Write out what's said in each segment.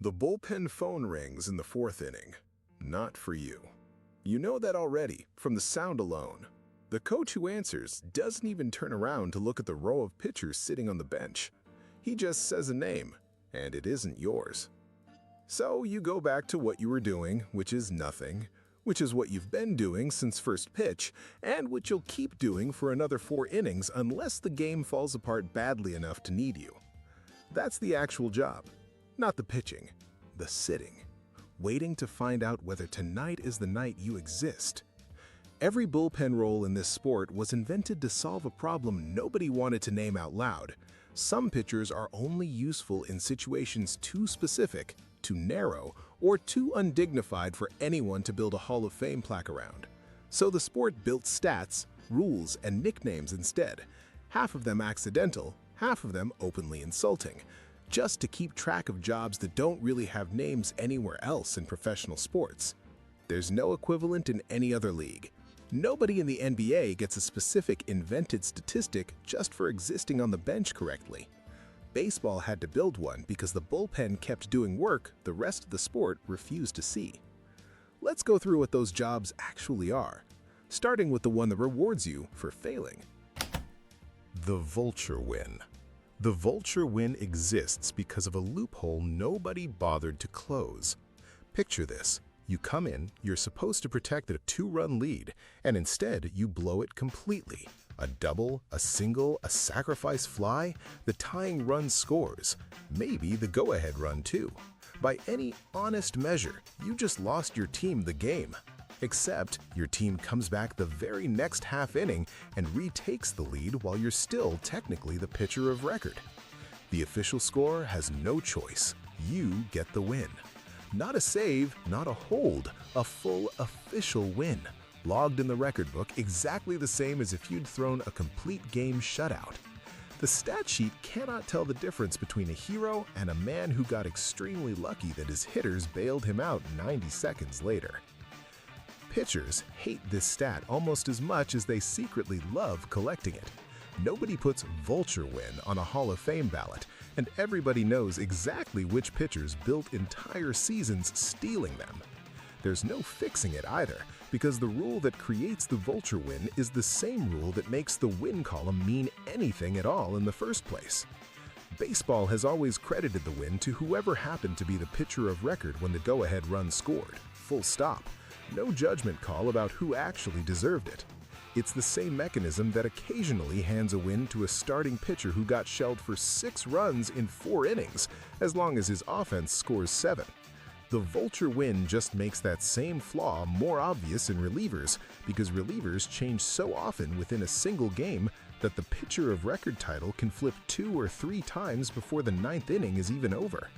The bullpen phone rings in the fourth inning. Not for you. You know that already, from the sound alone. The coach who answers doesn't even turn around to look at the row of pitchers sitting on the bench. He just says a name, and it isn't yours. So you go back to what you were doing, which is nothing, which is what you've been doing since first pitch, and which you'll keep doing for another 4 innings unless the game falls apart badly enough to need you. That's the actual job. Not the pitching, the sitting, waiting to find out whether tonight is the night you exist. Every bullpen role in this sport was invented to solve a problem nobody wanted to name out loud. Some pitchers are only useful in situations too specific, too narrow, or too undignified for anyone to build a Hall of Fame plaque around. So the sport built stats, rules, and nicknames instead, half of them accidental, half of them openly insulting, just to keep track of jobs that don't really have names anywhere else in professional sports. There's no equivalent in any other league. Nobody in the NBA gets a specific invented statistic just for existing on the bench correctly. Baseball had to build one because the bullpen kept doing work the rest of the sport refused to see. Let's go through what those jobs actually are, starting with the one that rewards you for failing. The Vulture Win. The Vulture Win exists because of a loophole nobody bothered to close. Picture this. You come in, you're supposed to protect a 2-run lead, and instead you blow it completely. A double, a single, a sacrifice fly, the tying run scores, maybe the go-ahead run too. By any honest measure, you just lost your team the game. Except your team comes back the very next half inning and retakes the lead while you're still technically the pitcher of record. The official score has no choice. You get the win. Not a save, not a hold, a full official win, logged in the record book exactly the same as if you'd thrown a complete game shutout. The stat sheet cannot tell the difference between a hero and a man who got extremely lucky that his hitters bailed him out 90 seconds later. Pitchers hate this stat almost as much as they secretly love collecting it. Nobody puts Vulture Win on a Hall of Fame ballot, and everybody knows exactly which pitchers built entire seasons stealing them. There's no fixing it either, because the rule that creates the Vulture Win is the same rule that makes the win column mean anything at all in the first place. Baseball has always credited the win to whoever happened to be the pitcher of record when the go-ahead run scored, full stop. No judgment call about who actually deserved it. It's the same mechanism that occasionally hands a win to a starting pitcher who got shelled for 6 runs in 4 innings, as long as his offense scores 7. The Vulture Win just makes that same flaw more obvious in relievers because relievers change so often within a single game that the pitcher of record title can flip 2 or 3 times before the 9th inning is even over.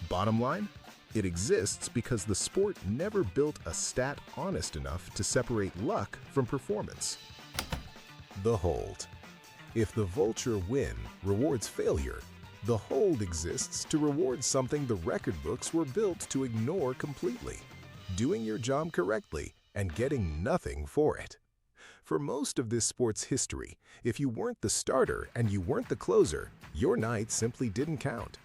Bottom line? It exists because the sport never built a stat honest enough to separate luck from performance. The hold. If the Vulture Win rewards failure, the hold exists to reward something the record books were built to ignore completely: doing your job correctly and getting nothing for it. For most of this sport's history, if you weren't the starter and you weren't the closer, your night simply didn't count.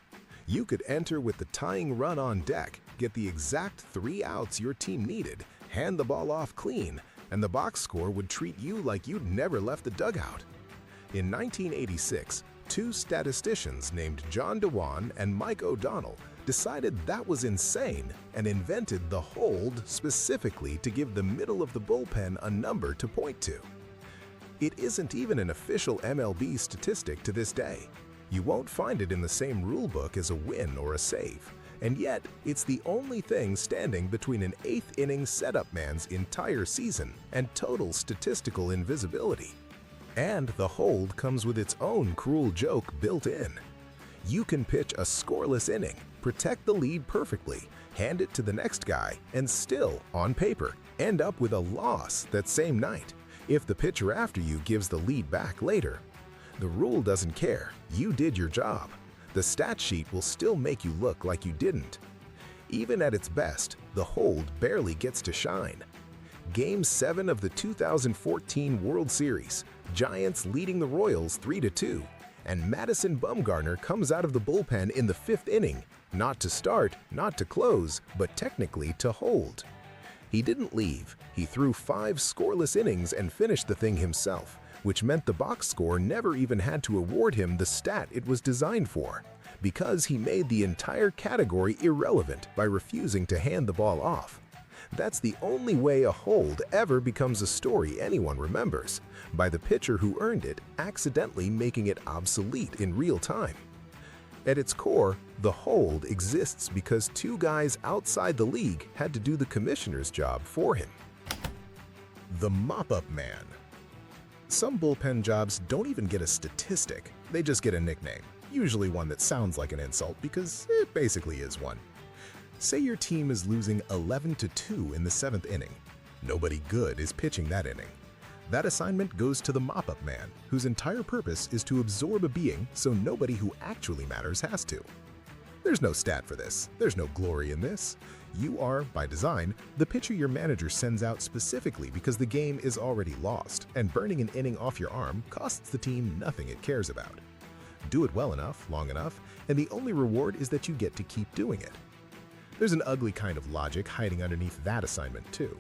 You could enter with the tying run on deck, get the exact 3 outs your team needed, hand the ball off clean, and the box score would treat you like you'd never left the dugout. In 1986, 2 statisticians named John DeWan and Mike O'Donnell decided that was insane and invented the hold specifically to give the middle of the bullpen a number to point to. It isn't even an official MLB statistic to this day. You won't find it in the same rulebook as a win or a save, and yet it's the only thing standing between an 8th inning setup man's entire season and total statistical invisibility. And the hold comes with its own cruel joke built in. You can pitch a scoreless inning, protect the lead perfectly, hand it to the next guy, and still, on paper, end up with a loss that same night if the pitcher after you gives the lead back later. The rule doesn't care. You did your job. The stat sheet will still make you look like you didn't. Even at its best, the hold barely gets to shine. Game 7 of the 2014 World Series, Giants leading the Royals 3-2. and Madison Bumgarner comes out of the bullpen in the 5th inning, not to start, not to close, but technically to hold. He didn't leave. He threw 5 scoreless innings and finished the thing himself, which meant the box score never even had to award him the stat it was designed for, because he made the entire category irrelevant by refusing to hand the ball off. That's the only way a hold ever becomes a story anyone remembers, by the pitcher who earned it accidentally making it obsolete in real time. At its core, the hold exists because 2 guys outside the league had to do the commissioner's job for him. The Mop-Up Man. Some bullpen jobs don't even get a statistic, they just get a nickname, usually one that sounds like an insult because it basically is one. Say your team is losing 11-2 in the 7th inning. Nobody good is pitching that inning. That assignment goes to the Mop-Up Man, whose entire purpose is to absorb a being so nobody who actually matters has to. There's no stat for this, there's no glory in this. You are, by design, the pitcher your manager sends out specifically because the game is already lost, and burning an inning off your arm costs the team nothing it cares about. Do it well enough, long enough, and the only reward is that you get to keep doing it. There's an ugly kind of logic hiding underneath that assignment too.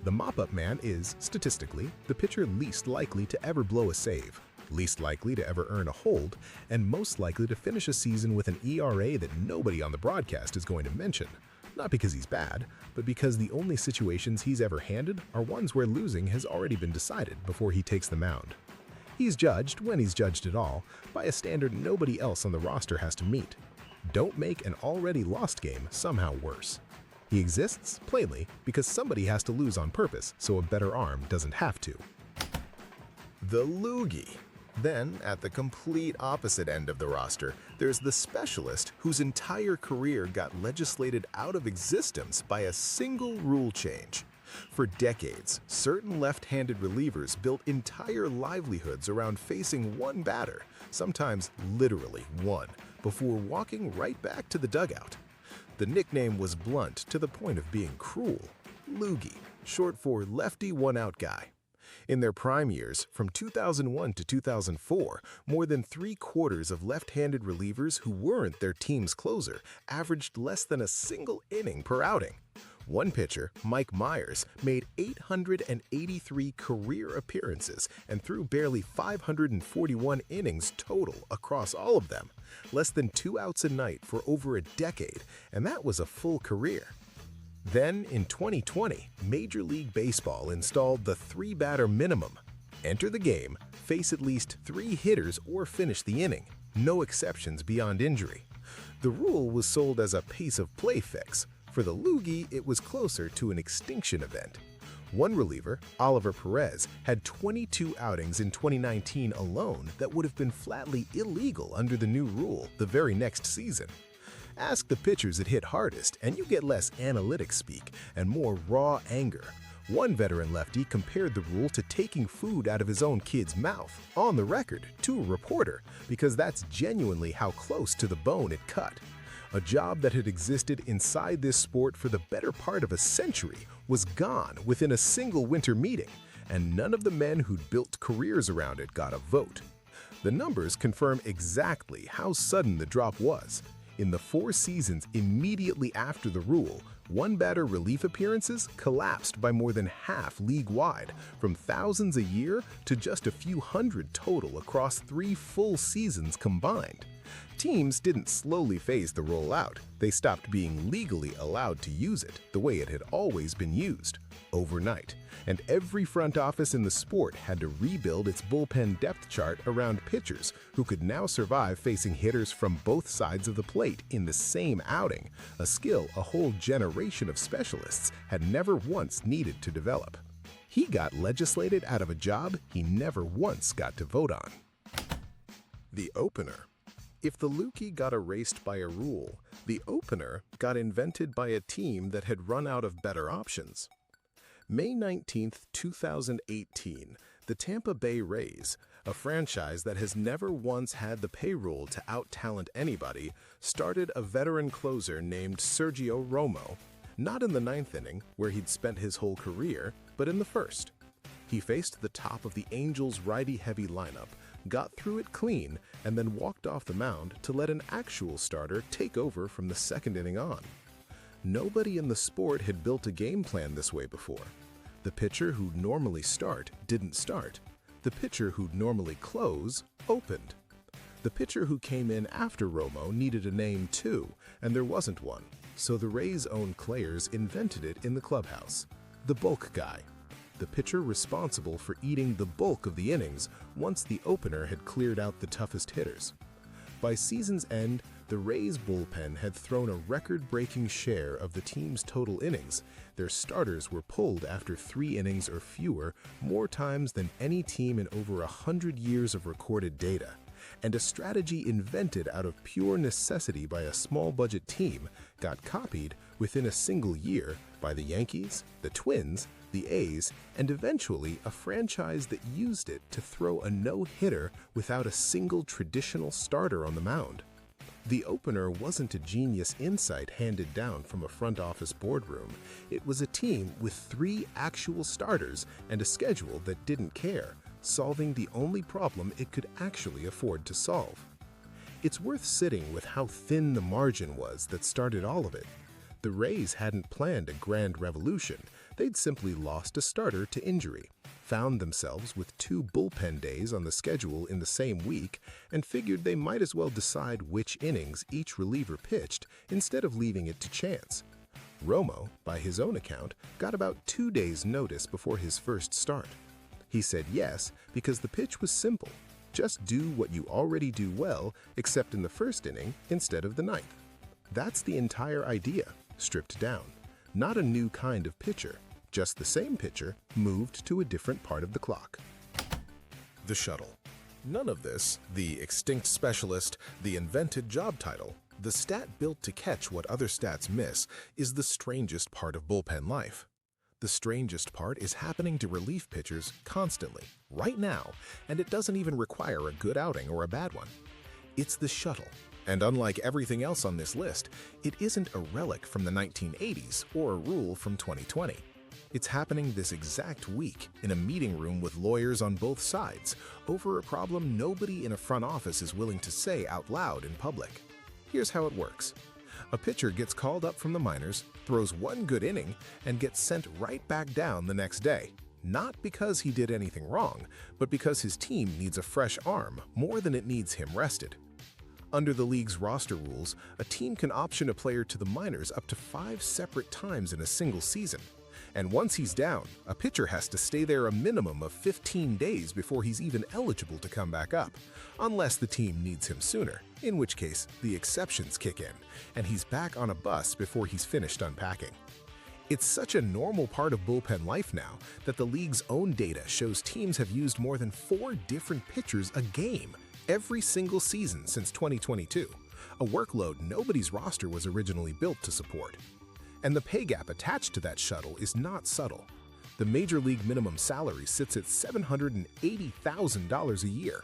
The Mop-Up Man is, statistically, the pitcher least likely to ever blow a save, least likely to ever earn a hold, and most likely to finish a season with an ERA that nobody on the broadcast is going to mention. Not because he's bad, but because the only situations he's ever handed are ones where losing has already been decided before he takes the mound. He's judged, when he's judged at all, by a standard nobody else on the roster has to meet. Don't make an already lost game somehow worse. He exists, plainly, because somebody has to lose on purpose so a better arm doesn't have to. The LOOGY. Then, at the complete opposite end of the roster, there's the specialist whose entire career got legislated out of existence by a single rule change. For decades, certain left-handed relievers built entire livelihoods around facing one batter, sometimes literally one, before walking right back to the dugout. The nickname was blunt to the point of being cruel. LOOGY, short for lefty one-out guy. In their prime years, from 2001 to 2004, more than 3/4 of left-handed relievers who weren't their team's closer averaged less than a single inning per outing. One pitcher, Mike Myers, made 883 career appearances and threw barely 541 innings total across all of them, less than 2 outs a night for over a decade, and that was a full career. Then, in 2020, Major League Baseball installed the 3-batter minimum. Enter the game, face at least 3 hitters or finish the inning, no exceptions beyond injury. The rule was sold as a pace-of-play fix. For the LOOGY, it was closer to an extinction event. One reliever, Oliver Pérez, had 22 outings in 2019 alone that would have been flatly illegal under the new rule the very next season. Ask the pitchers that hit hardest, and you get less analytic speak and more raw anger. One veteran lefty compared the rule to taking food out of his own kid's mouth, on the record, to a reporter, because that's genuinely how close to the bone it cut. A job that had existed inside this sport for the better part of a century was gone within a single winter meeting, and none of the men who'd built careers around it got a vote. The numbers confirm exactly how sudden the drop was. In the 4 seasons immediately after the rule, one-batter relief appearances collapsed by more than half league-wide, from thousands a year to just a few hundred total across 3 full seasons combined. Teams didn't slowly phase the rollout, they stopped being legally allowed to use it the way it had always been used, overnight. And every front office in the sport had to rebuild its bullpen depth chart around pitchers who could now survive facing hitters from both sides of the plate in the same outing, a skill a whole generation of specialists had never once needed to develop. He got legislated out of a job he never once got to vote on. The opener. If the LOOGY got erased by a rule, the opener got invented by a team that had run out of better options. May 19, 2018, the Tampa Bay Rays, a franchise that has never once had the payroll to out-talent anybody, started a veteran closer named Sergio Romo, not in the 9th inning, where he'd spent his whole career, but in the 1st. He faced the top of the Angels' righty-heavy lineup, got through it clean, and then walked off the mound to let an actual starter take over from the second inning on. Nobody in the sport had built a game plan this way before. The pitcher who'd normally start didn't start. The pitcher who'd normally close opened. The pitcher who came in after Romo needed a name too, and there wasn't one, so the Rays' own Clayers invented it in the clubhouse: the bulk guy, the pitcher responsible for eating the bulk of the innings once the opener had cleared out the toughest hitters. By season's end, the Rays' bullpen had thrown a record-breaking share of the team's total innings. Their starters were pulled after 3 innings or fewer more times than any team in over 100 years of recorded data. And a strategy invented out of pure necessity by a small-budget team got copied within a single year by the Yankees, the Twins, the A's, and eventually a franchise that used it to throw a no-hitter without a single traditional starter on the mound. The opener wasn't a genius insight handed down from a front office boardroom. It was a team with 3 actual starters and a schedule that didn't care, solving the only problem it could actually afford to solve. It's worth sitting with how thin the margin was that started all of it. The Rays hadn't planned a grand revolution. They'd simply lost a starter to injury, found themselves with 2 bullpen days on the schedule in the same week, and figured they might as well decide which innings each reliever pitched instead of leaving it to chance. Romo, by his own account, got about 2 days' notice before his first start. He said yes because the pitch was simple: just do what you already do well, except in the first inning instead of the 9th. That's the entire idea, stripped down. Not a new kind of pitcher, just the same pitcher moved to a different part of the clock. The Shuttle. None of this, the extinct specialist, the invented job title, the stat built to catch what other stats miss, is the strangest part of bullpen life. The strangest part is happening to relief pitchers constantly, right now, and it doesn't even require a good outing or a bad one. It's the Shuttle. And unlike everything else on this list, it isn't a relic from the 1980s or a rule from 2020. It's happening this exact week in a meeting room with lawyers on both sides over a problem nobody in a front office is willing to say out loud in public. Here's how it works. A pitcher gets called up from the minors, throws 1 good inning, and gets sent right back down the next day. Not because he did anything wrong, but because his team needs a fresh arm more than it needs him rested. Under the league's roster rules, a team can option a player to the minors up to 5 separate times in a single season. And once he's down, a pitcher has to stay there a minimum of 15 days before he's even eligible to come back up, unless the team needs him sooner, in which case the exceptions kick in, and he's back on a bus before he's finished unpacking. It's such a normal part of bullpen life now that the league's own data shows teams have used more than 4 different pitchers a game every single season since 2022, a workload nobody's roster was originally built to support. And the pay gap attached to that shuttle is not subtle. The major league minimum salary sits at $780,000 a year.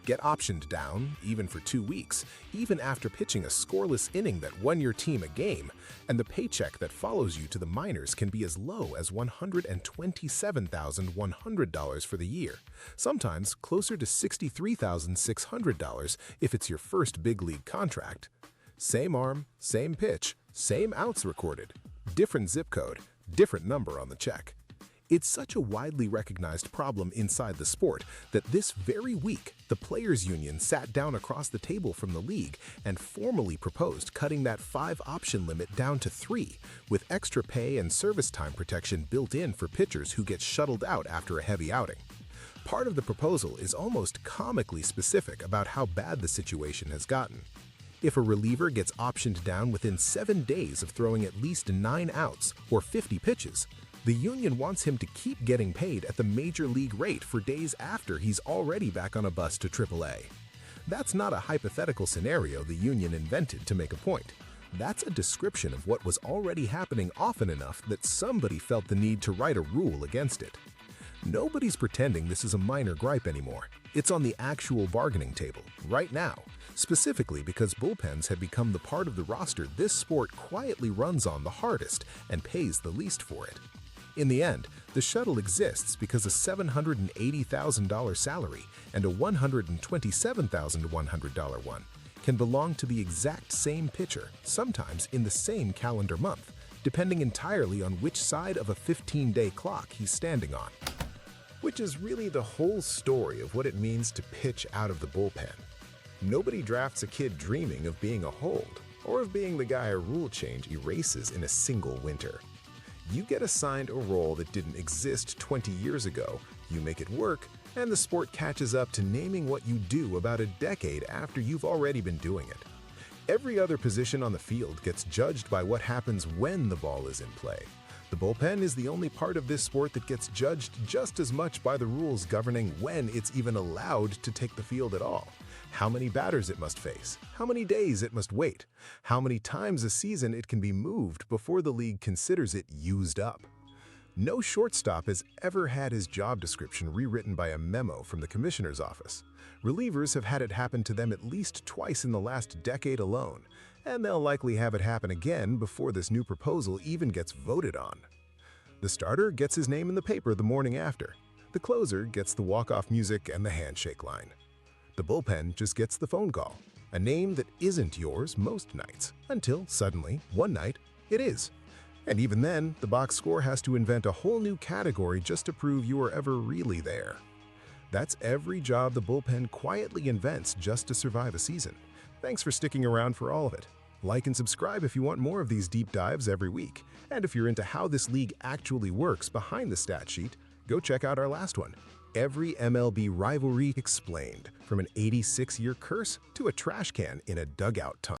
Get optioned down, even for 2 weeks, even after pitching a scoreless inning that won your team a game, and the paycheck that follows you to the minors can be as low as $127,100 for the year, sometimes closer to $63,600 if it's your first big league contract. Same arm, same pitch, same outs recorded, different zip code, different number on the check. It's such a widely recognized problem inside the sport that this very week, the Players Union sat down across the table from the league and formally proposed cutting that 5 option limit down to 3, with extra pay and service time protection built in for pitchers who get shuttled out after a heavy outing. Part of the proposal is almost comically specific about how bad the situation has gotten. If a reliever gets optioned down within 7 days of throwing at least 9 outs or 50 pitches, the union wants him to keep getting paid at the major league rate for days after he's already back on a bus to AAA. That's not a hypothetical scenario the union invented to make a point. That's a description of what was already happening often enough that somebody felt the need to write a rule against it. Nobody's pretending this is a minor gripe anymore. It's on the actual bargaining table, right now, specifically because bullpens had become the part of the roster this sport quietly runs on the hardest and pays the least for it. In the end, the Shuttle exists because a $780,000 salary and a $127,100 one can belong to the exact same pitcher, sometimes in the same calendar month, depending entirely on which side of a 15-day clock he's standing on. Which is really the whole story of what it means to pitch out of the bullpen. Nobody drafts a kid dreaming of being a hold, or of being the guy a rule change erases in a single winter. You get assigned a role that didn't exist 20 years ago, you make it work, and the sport catches up to naming what you do about a decade after you've already been doing it. Every other position on the field gets judged by what happens when the ball is in play. The bullpen is the only part of this sport that gets judged just as much by the rules governing when it's even allowed to take the field at all. How many batters it must face, how many days it must wait, how many times a season it can be moved before the league considers it used up. No shortstop has ever had his job description rewritten by a memo from the commissioner's office. Relievers have had it happen to them at least twice in the last decade alone, and they'll likely have it happen again before this new proposal even gets voted on. The starter gets his name in the paper the morning after. The closer gets the walk-off music and the handshake line. The bullpen just gets the phone call, a name that isn't yours most nights, until suddenly, one night, it is. And even then, the box score has to invent a whole new category just to prove you were ever really there. That's every job the bullpen quietly invents just to survive a season. Thanks for sticking around for all of it. Like and subscribe if you want more of these deep dives every week. And if you're into how this league actually works behind the stat sheet, go check out our last one. Every MLB rivalry explained, from an 86-year curse to a trash can in a dugout tunnel.